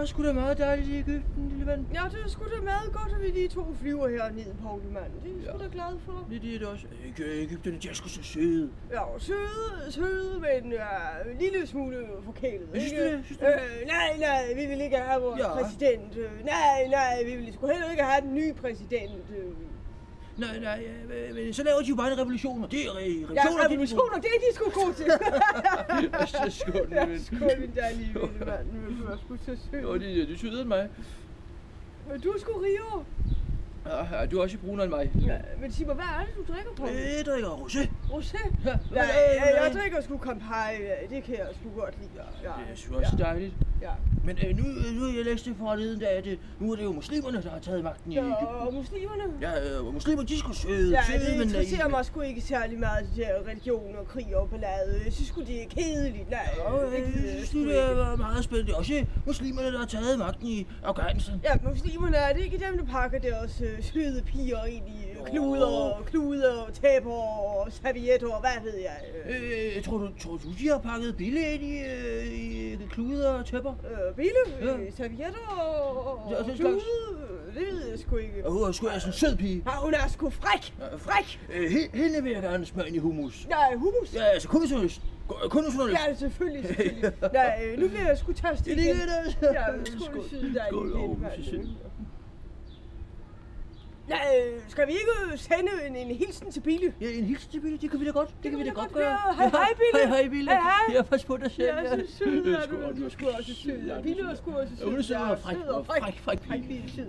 Det er sgu da meget dejligt i Egypten, lille ven. Ja, det er sgu da meget godt, at vi lige to flyver hernede, Poulemand. Det er jeg sgu da glad for. Det er det også. Egypterne, de er sgu så søde. Ja, søde, men en lille smule forkælet. Synes du det? Nej, vi vil ikke have vores præsident. Nej, vi vil sgu heller ikke have den nye præsident. Nej, men så laver de jo bare en revolution, og det er revolutioner, det er de sgu gode til. Skål, min ven. Skål, min dejlige lille mand. Du er sgu så sød. Jo, det er sødere end mig. Men du er sgu rigere. Ja, du er også brunere end mig. Ja, men sig mig, hvad er det, du drikker på? Jeg drikker rosé. Rosé? Ja, jeg drikker sgu Campari. Det kan jeg sgu godt lide. Ja, det er sgu også dejligt. Ja. Men nu har jeg læst det forleden, at nu er det jo muslimerne, der har taget magten i Egypten. Og muslimerne? Ja, muslimer, de er sgu søde. Ja, det interesserer mig sgu ikke særlig meget, de der religion og krig og ballade. Jeg synes sgu, det er kedeligt. Nej, jeg synes, det er meget spændende. Også muslimerne, der har taget magten i Afghanistan. Ja, muslimerne, er det ikke dem, der pakker deres søde piger ind i kluder og tæpper og servietter og hvad ved jeg? Tror du, de har pakket Bille ind i kluder og tæpper? Bille? Servietter og klude? Det ved jeg sgu ikke. Og hun er sgu sådan en sød pige. Ja, hun er sgu fræk. Fræk. Hende vil jeg gerne smøre ind i hummus. Nej, hummus? Ja, altså kundejournalist. Ja, selvfølgelig. Nej, nu bliver jeg sgu tørstig igen. Ja, skål, syde dig. Skål, Nej, skal vi ikke sende en hilsen til Bille? Ja, en hilsen til Bille, det kan vi da godt. Det kan vi da godt gøre. Hej, Bille. Hej, Bille. Hej. Ja, pas på dig selv. Ja, så sød er du. Du er sgu også sød. Bille er sgu også sød. Hun er sød og fræk. Fræk Lille sød.